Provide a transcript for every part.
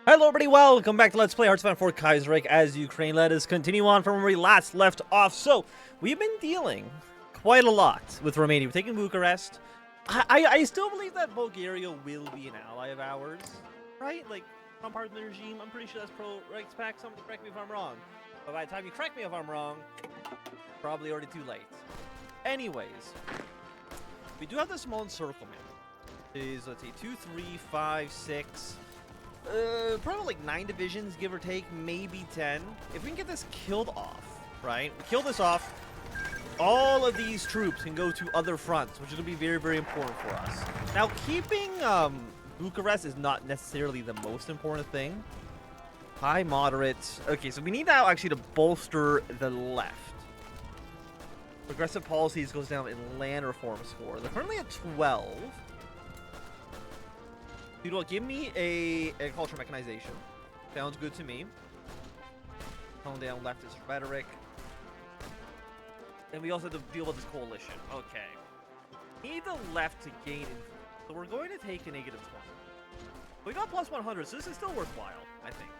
Hello everybody, welcome back to Let's Play Hearts of Iron 4 Kaiserreich as Ukraine. Let us continue on from where we last left off. So, we've been dealing quite a lot with Romania. We've taken Bucharest. I still believe that Bulgaria will be an ally of ours, right? Like, some part of the regime, I'm pretty sure that's pro-Reichspakt. Somebody correct me if I'm wrong. But by the time you correct me if I'm wrong, probably already too late. Anyways, we do have the small encirclement. It is, let's see, 2, 3, 5, 6... probably like 9 divisions, give or take, maybe 10. If we can get this killed off, right? We kill this off, all of these troops can go to other fronts, which is going to be very, very important for us. Now, keeping Bucharest is not necessarily the most important thing. High, moderate. Okay, so we need now actually to bolster the left. Progressive policies goes down in land reform score. They're currently at 12. Dude, well, give me a agriculture mechanization. Sounds good to me. Tone down leftist rhetoric. And we also have to deal with this coalition. Okay. Need the left to gain influence. So we're going to take a -20. We got plus 100, so this is still worthwhile, I think.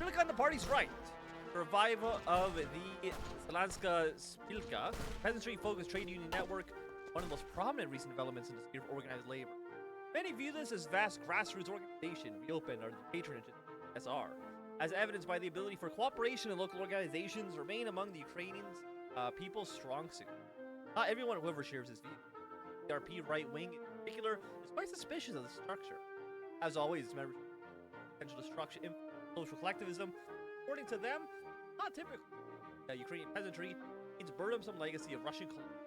Really got the party's right. Revival of the Slanska Spilka, peasantry-focused trade union network, one of the most prominent recent developments in the sphere of organized labor. Many view this as vast grassroots organization reopened under the patronage of the SR, as evidenced by the ability for cooperation and local organizations remain among the Ukrainians' people's strong suit. Not everyone, however, shares this view. The RP right wing, in particular, is quite suspicious of the structure. As always, its members potential destruction, social collectivism. According to them, not typical. Ukrainian peasantry means burdensome legacy of Russian colonialism.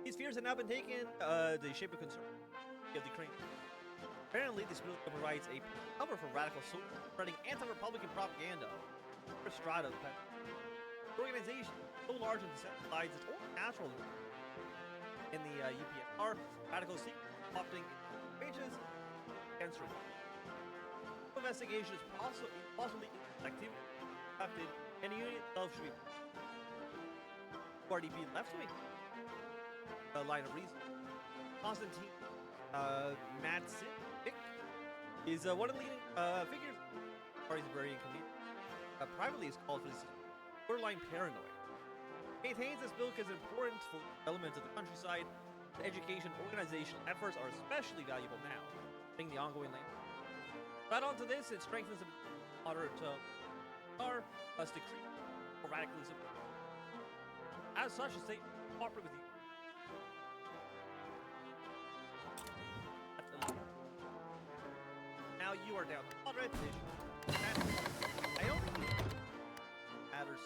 These fears have now been taken the shape of concern of the Ukraine. Apparently, this bill provides a cover for radical social spreading anti-Republican propaganda. Strata of the organization so large and decentralized, it's only natural in the UPSR. Radical secret opting wages against reform. Investigation is possibly activity conducted, and the union itself should be RDP left wing. Line of reason. Konstantin Matsic is one of the leading figures. Party's very inconvenient. Privately, is called for this borderline paranoia. Maintains this bill is important for elements of the countryside. The education organization efforts are especially valuable now, during the ongoing land. Add on to this, it strengthens the moderate plus decree for radicalism. As such, the state cooperate with the Now you are down to moderate division. I don't think it matters.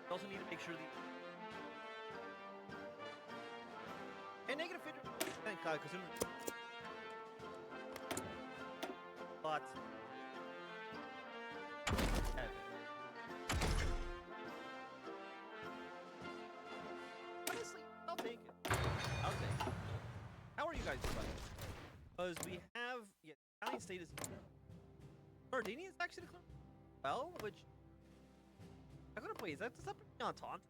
We also need to make sure the negative figure but honestly, I'll take it. How are you guys doing? Because we have Italian state is Sardinia is actually declared well, which I'm gonna play. Does that Entente?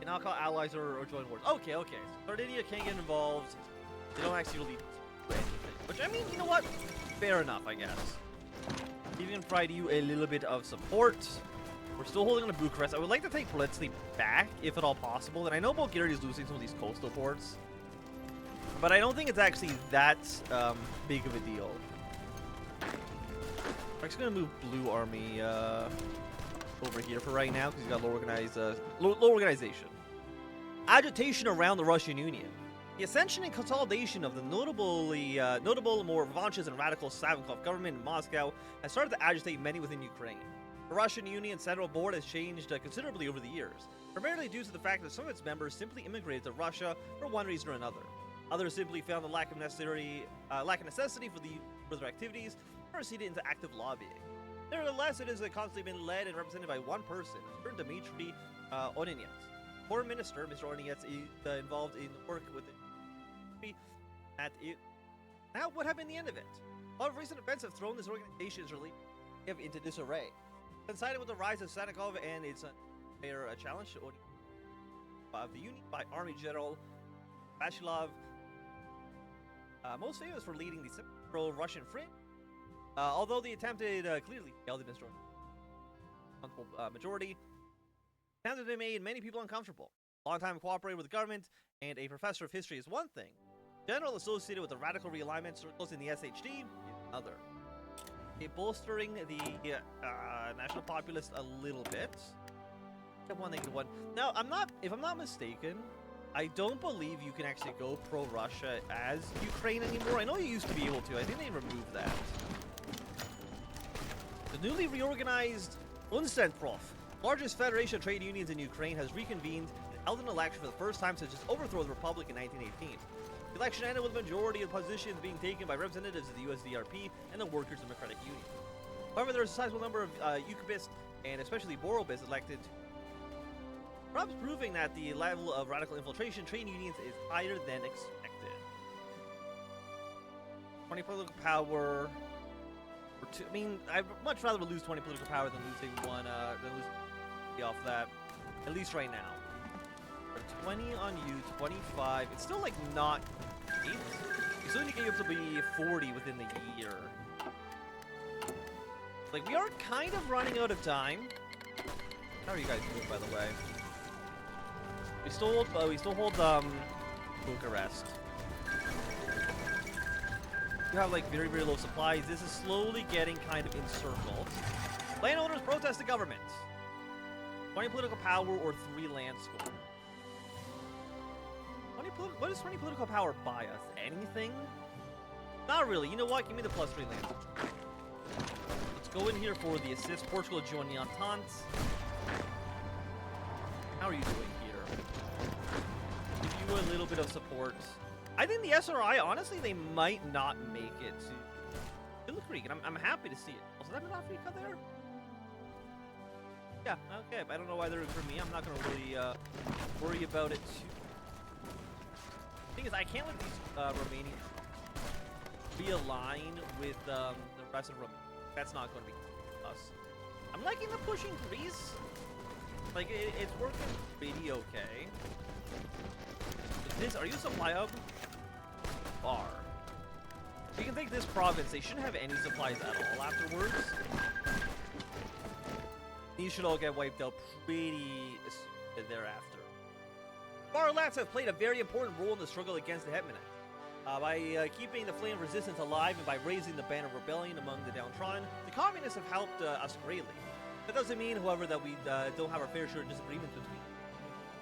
And I'll call allies or join wars. Okay. So Sardinia can't get involved. They don't actually really do anything. Which, I mean, you know what? Fair enough, I guess. Even provide you a little bit of support. We're still holding on to Bucharest. I would like to take Politsy back, if at all possible. And I know Bulgaria is losing some of these coastal ports. But I don't think it's actually that big of a deal. I'm just going to move Blue Army over here for right now, because he's got low organization. Agitation around the Russian Union. The ascension and consolidation of the notable, more revanchist and radical Savinkov government in Moscow has started to agitate many within Ukraine. The Russian Union Central Board has changed considerably over the years, primarily due to the fact that some of its members simply immigrated to Russia for one reason or another. Others simply found the lack of necessity for their activities and proceeded into active lobbying. Nevertheless, it has constantly been led and represented by one person, Dmitry Onenets. Foreign Minister, Mr. Onenets, is involved in work with Now, what happened at the end of it? A lot of recent events have thrown this organization's into disarray. Coincided with the rise of Sannikov and its a challenge of the Union by Army General Vashilov, most famous for leading the pro-Russian front. Although the attempted clearly failed to destroy majority, attempted to make many people uncomfortable. Long-time cooperating with the government and a professor of history is one thing. General associated with the radical realignment circles in the SHD is another. Bolstering the national populace a little bit. One negative one. Now, if I'm not mistaken, I don't believe you can actually go pro-Russia as Ukraine anymore. I know you used to be able to. I think they removed that. The newly reorganized Unstandprof, largest federation of trade unions in Ukraine, has reconvened and held an election for the first time since its overthrow of the republic in 1918. The election ended with a majority of positions being taken by representatives of the USDRP and the Workers' Democratic Union. However, there is a sizable number of Eucharist and especially Borobis elected, perhaps proving that the level of radical infiltration trade unions is higher than expected. 20 political power. I mean, I'd much rather lose 20 political power than losing one, than losing off that, at least right now. 20 on you, 25. It's still like not great. You still need to get you up to be 40 within the year. Like, we are kind of running out of time. How are you guys doing, by the way? We still hold Bucharest. You have like very, very low supplies. This is slowly getting kind of encircled. Landowners protest the government. 20 political power or 3 land score. What does 20 political power buy us? Anything? Not really. You know what? Give me the +3 land. Let's go in here for the assist. Portugal join the Entente. How are you doing here? Give you a little bit of support. I think the SRI, honestly, they might not make it to Middle Creek, and I'm happy to see it. Also, is that Modifier there? Yeah, okay. I don't know why they're for me. I'm not going to really worry about it too. The thing is, I can't let these Romanians realign with the rest of Romania. That's not going to be us. I'm liking the pushing Greece. Like, it's working pretty okay. Are you a supply hub? Are. You can take this province. They shouldn't have any supplies at all afterwards. These should all get wiped out pretty soon thereafter. Far lefts have played a very important role in the struggle against the Hetmanate. By keeping the flame of resistance alive and by raising the banner of rebellion among the downtrodden, the communists have helped us greatly. That doesn't mean, however, that we don't have our fair share of disagreements between them.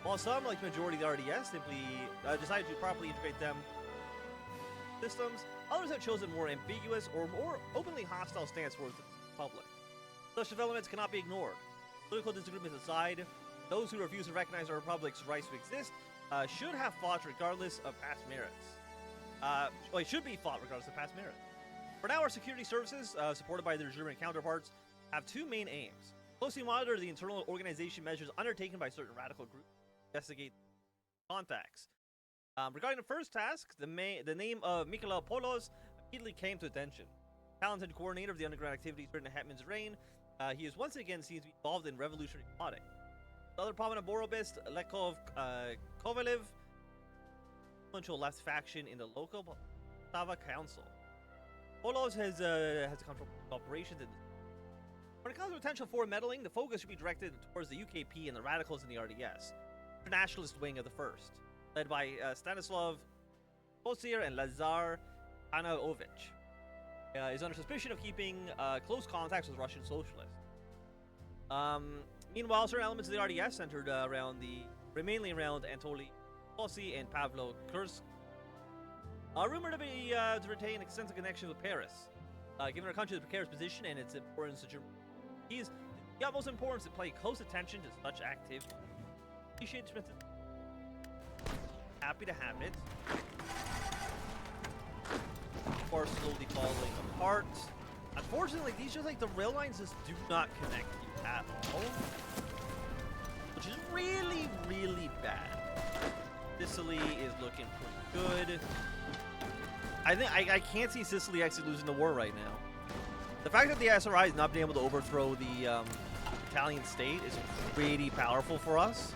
While some, like the majority of the RDS, simply decided to properly integrate them systems, others have chosen more ambiguous or more openly hostile stance towards the public. Such developments cannot be ignored. Political disagreements aside, those who refuse to recognize our republic's rights to exist should have fought regardless of past merits. It should be fought regardless of past merits. For now, our security services, supported by their German counterparts, have 2 main aims. Closely monitor the internal organization measures undertaken by certain radical groups, investigate contacts. Regarding the first task, the name of Mikhail Polos immediately came to attention. Talented coordinator of the underground activities during the Hetman's reign, he is once again seen to be involved in revolutionary plotting. The other prominent Borobist, Lekov Kovalev, influential left faction in the local Sava Council. Polos has control operations in this. When it comes to potential foreign meddling, the focus should be directed towards the UKP and the radicals in the RDS, the nationalist wing of the first, led by Stanislav Kosir and Lazar Anaovich. Is under suspicion of keeping close contacts with Russian socialists. Meanwhile, certain elements of the RDS centered mainly around Anatoly Kosy and Pavlo Kursk, are rumored to retain extensive connections with Paris. Given our country's precarious position and its importance to Germany, it is the utmost importance to pay close attention to such activity. Appreciate it. Happy to have it. Are slowly falling apart. Unfortunately, these just like the rail lines just do not connect you at all, which is really, really bad. Sicily is looking pretty good. I think I can't see Sicily actually losing the war right now. The fact that the SRI has not been able to overthrow the Italian state is pretty powerful for us.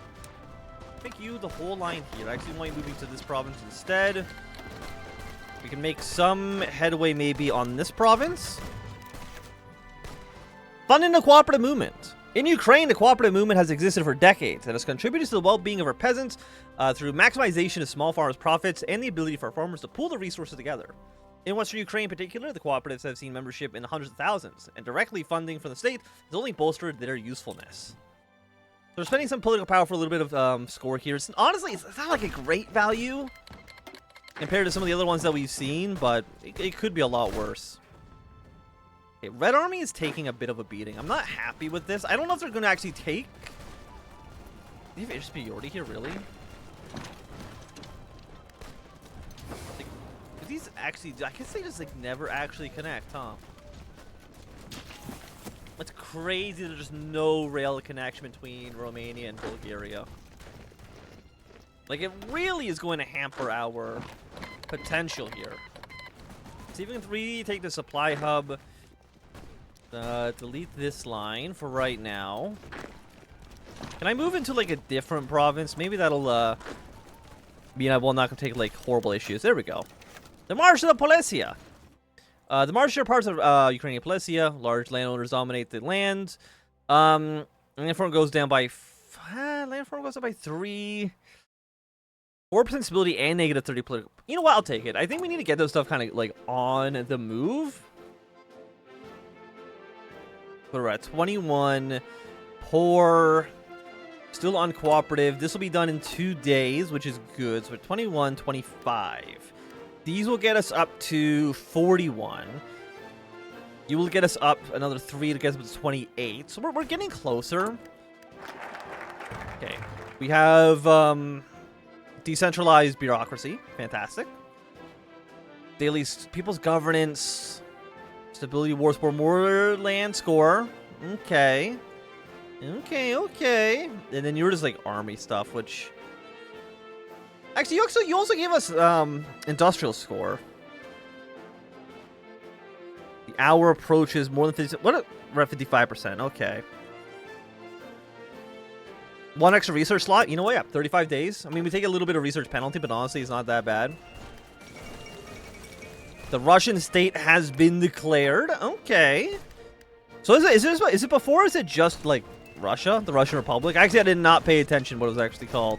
Pick you the whole line here. I actually want you moving to this province instead. We can make some headway maybe on this province. Funding the cooperative movement. In Ukraine, the cooperative movement has existed for decades and has contributed to the well-being of our peasants through maximization of small farmers' profits and the ability for farmers to pool their resources together. In Western Ukraine in particular, the cooperatives have seen membership in the hundreds of thousands, and directly funding from the state has only bolstered their usefulness. So we're spending some political power for a little bit of score here. Honestly, it's not like a great value compared to some of the other ones that we've seen, but it could be a lot worse. Okay, Red Army is taking a bit of a beating. I'm not happy with this. I don't know if they're going to actually take... Do you have superiority here, really? Like, do these actually... I guess they just, like, never actually connect, huh? It's crazy there's just no rail connection between Romania and Bulgaria. Like, it really is going to hamper our potential here. So even if we take the supply hub... delete this line for right now. Can I move into like a different province? Maybe that'll mean I will not gonna take like horrible issues. There we go. The March of Polesia. The March are parts of Ukrainian Polesia. Large landowners dominate the land. Landform goes down by landform goes up by 3. 4% stability and negative 30 political. You know what? I'll take it. I think we need to get those stuff kind of like on the move. We're at 21, poor, still uncooperative. This will be done in 2 days, which is good. So we're 21, 25. These will get us up to 41. You will get us up another 3 to get us up to 28. So we're getting closer. Okay. We have decentralized bureaucracy. Fantastic. Daily people's governance. Stability, war score, more land score. Okay. Okay. And then you're just like army stuff, which... Actually, you also gave us industrial score. The hour approaches more than 50... We're at 55%. Okay. 1 extra research slot. You know what? Yeah, 35 days. I mean, we take a little bit of research penalty, but honestly, it's not that bad. The Russian state has been declared. Okay. So is it before or is it just like Russia? The Russian Republic? Actually, I did not pay attention what it was actually called.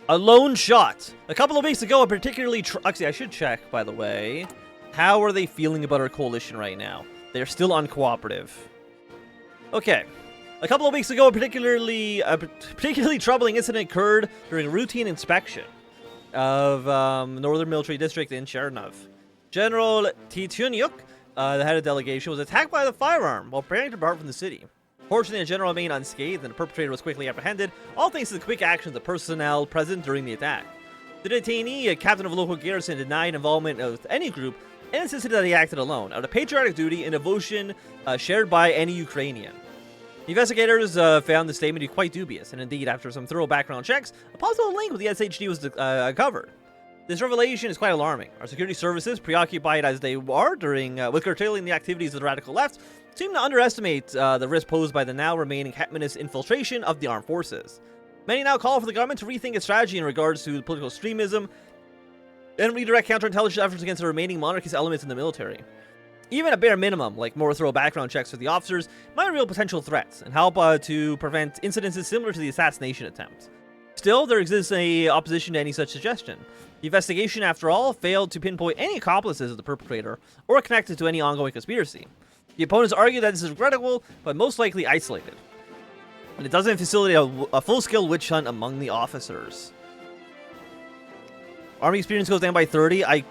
A lone shot. A couple of weeks ago, a particularly... Actually, I should check, by the way. How are they feeling about our coalition right now? They're still uncooperative. Okay. A couple of weeks ago, a particularly troubling incident occurred during a routine inspection of Northern Military District in Chernov. General Tityunyuk, the head of delegation, was attacked by the firearm while preparing to depart from the city. Fortunately, the general remained unscathed and the perpetrator was quickly apprehended, all thanks to the quick action of the personnel present during the attack. The detainee, a captain of a local garrison, denied involvement with any group and insisted that he acted alone, out of patriotic duty and devotion shared by any Ukrainian. The investigators found the statement to be quite dubious, and indeed, after some thorough background checks, a possible link with the SHD was uncovered. This revelation is quite alarming. Our security services, preoccupied as they are with curtailing the activities of the radical left, seem to underestimate the risk posed by the now remaining hetmanist infiltration of the armed forces. Many now call for the government to rethink its strategy in regards to political extremism and redirect counterintelligence efforts against the remaining monarchist elements in the military. Even a bare minimum, like more thorough background checks for the officers, might reveal potential threats and help to prevent incidences similar to the assassination attempt. Still, there exists a opposition to any such suggestion. The investigation, after all, failed to pinpoint any accomplices of the perpetrator or connected to any ongoing conspiracy. The opponents argue that this is regrettable, but most likely isolated. And it doesn't facilitate a full-scale witch hunt among the officers. Army experience goes down by 30. I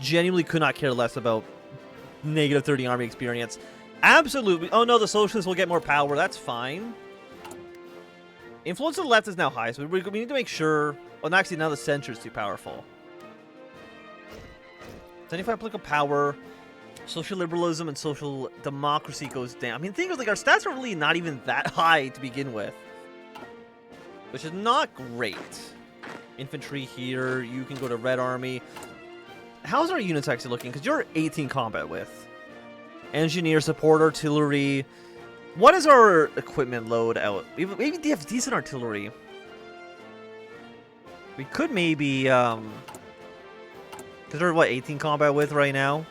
genuinely could not care less about negative 30 army experience. Absolutely. Oh no, the socialists will get more power. That's fine. Influence of the left is now high, so we need to make sure... Oh, actually, now the censure is too powerful. 75 political power. Social liberalism and social democracy goes down. I mean, the thing is, like, our stats are really not even that high to begin with. Which is not great. Infantry here. You can go to Red Army. how's our units actually looking? Because you're 18 combat with. Engineer, support, artillery. What is our equipment load out? Maybe they have decent artillery. We could maybe, because we're, what, 18 combat with right now?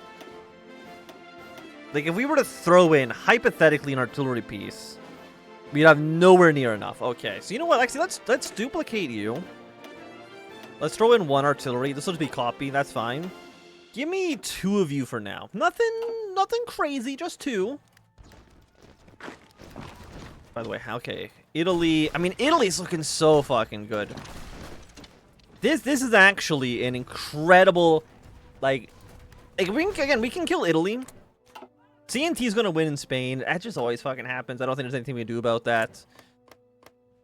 Like, if we were to throw in, hypothetically, an artillery piece, we'd have nowhere near enough. Okay, so you know what? Actually, let's duplicate you. Let's throw in 1 artillery. This will just be copy. That's fine. Give me 2 of you for now. Nothing crazy. Just 2. By the way, okay. Italy. I mean, Italy's looking so fucking good. This is actually an incredible, like we can kill Italy. CNT's gonna win in Spain. That just always fucking happens. I don't think there's anything we can do about that.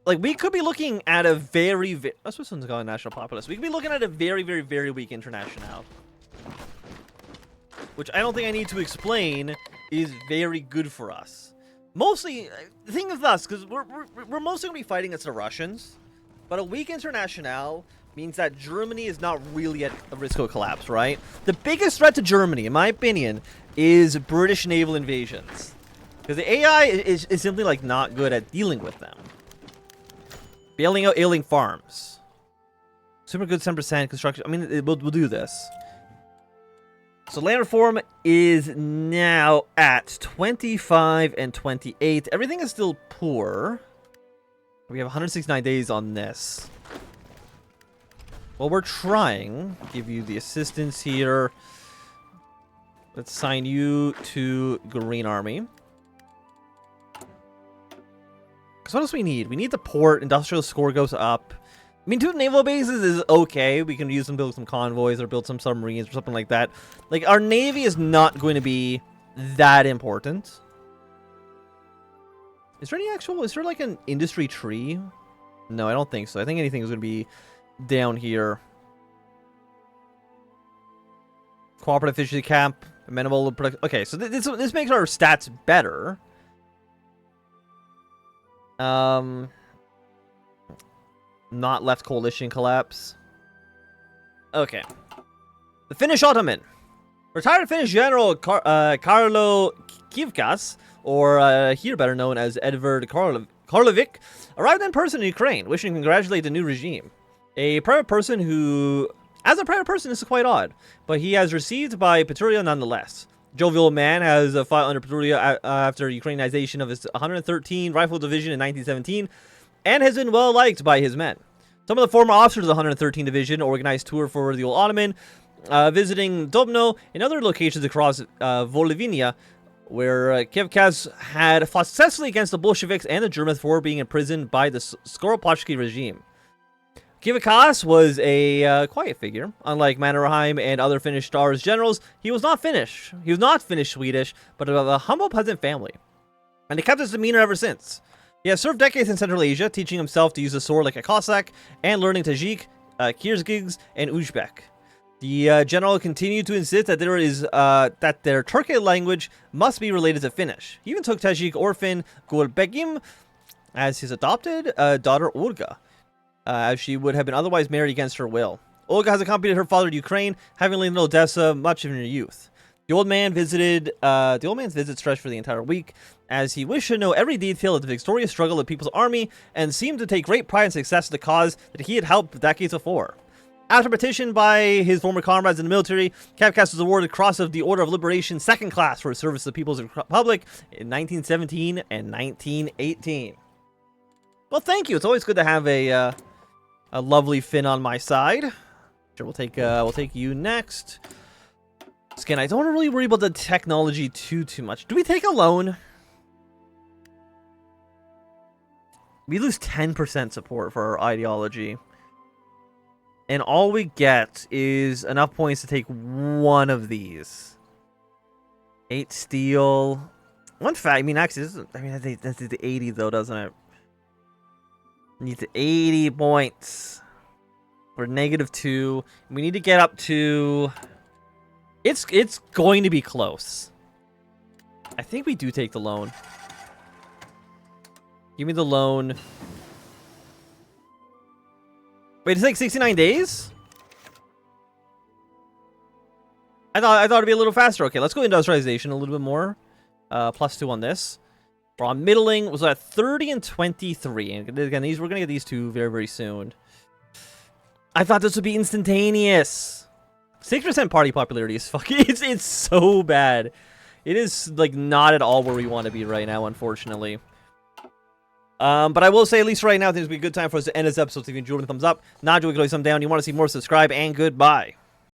Like, we could be looking at a very that's what someone's calling national populace. We could be looking at a very, very, very weak international. Which I don't think I need to explain is very good for us. Mostly, the thing with us, because we're mostly gonna be fighting against the Russians, but a weak international means that Germany is not really at a risk of collapse, right? The biggest threat to Germany, in my opinion, is British naval invasions. Because the AI is simply, like, not good at dealing with them. Bailing out ailing farms. Super good 10% construction. I mean, we'll do this. So land reform is now at 25 and 28. Everything is still poor. We have 169 days on this. Well, we're trying. Give you the assistance here. Let's assign you to Green Army. Because what else we need? We need the port. Industrial score goes up. I mean, 2 naval bases is okay. We can use them to build some convoys or build some submarines or something like that. Like, our navy is not going to be that important. Is there any actual... Is there, like, an industry tree? No, I don't think so. I think anything is going to be down here. Cooperative efficiency cap. Amenable production. Okay, so this makes our stats better. Not left coalition collapse. Okay. The Finnish Ottoman. Retired Finnish General Carlo Kivkas, or here better known as Edvard Karlovic, arrived in person in Ukraine, wishing to congratulate the new regime. A private person who... As a private person, this is quite odd, but he has received by Petruria nonetheless. Jovial man has fought under Petruria after Ukrainization of his 113 Rifle Division in 1917, and has been well liked by his men. Some of the former officers of the 113 Division organized tour for the old Ottoman, visiting Dobno and other locations across Volhynia, where Kivkas had fought successfully against the Bolsheviks and the Germans before being imprisoned by the Skoropadsky regime. Kivkas was a quiet figure. Unlike Mannerheim and other Finnish Stars generals, he was not Finnish. He was not Finnish-Swedish, but of a humble peasant family. And he kept his demeanor ever since. He has served decades in Central Asia, teaching himself to use the sword like a Cossack, and learning Tajik, Kyrgyz, and Uzbek. The general continued to insist that that their Turkic language must be related to Finnish. He even took Tajik orphan Gulbegim as his adopted daughter Olga, as she would have been otherwise married against her will. Olga has accompanied her father to Ukraine, having lived in Odessa much of her youth. The old man's visit stretched for the entire week, as he wished to know every detail of the victorious struggle of the People's Army, and seemed to take great pride in success of the cause that he had helped decades before. After petition by his former comrades in the military, Kivkas was awarded Cross of the Order of Liberation 2nd Class for his service to the People's Republic in 1917 and 1918. Well, thank you. It's always good to have a lovely Finn on my side. Sure, we'll take you next. Again, I don't really worry about the technology too much. Do we take a loan? We lose 10% support for our ideology. And all we get is enough points to take one of these. 8 steel. One fact, I mean, actually, that's the 80 though, doesn't it? Needs 80 points. We're -2. We need to get up to... It's going to be close. I think we do take the loan. Give me the loan. Wait, it's like 69 days? I thought it'd be a little faster. Okay, let's go industrialization a little bit more. +2 on this. We're on middling. Was at 30 and 23. And again, we're gonna get these two very, very soon. I thought this would be instantaneous. 6% party popularity is fucking. It's so bad. It is like not at all where we want to be right now, unfortunately. But I will say, at least right now, I think it's be a good time for us to end this episode. So if you enjoyed, a thumbs up. Not enjoyed, thumbs down. You want to see more, subscribe, and goodbye.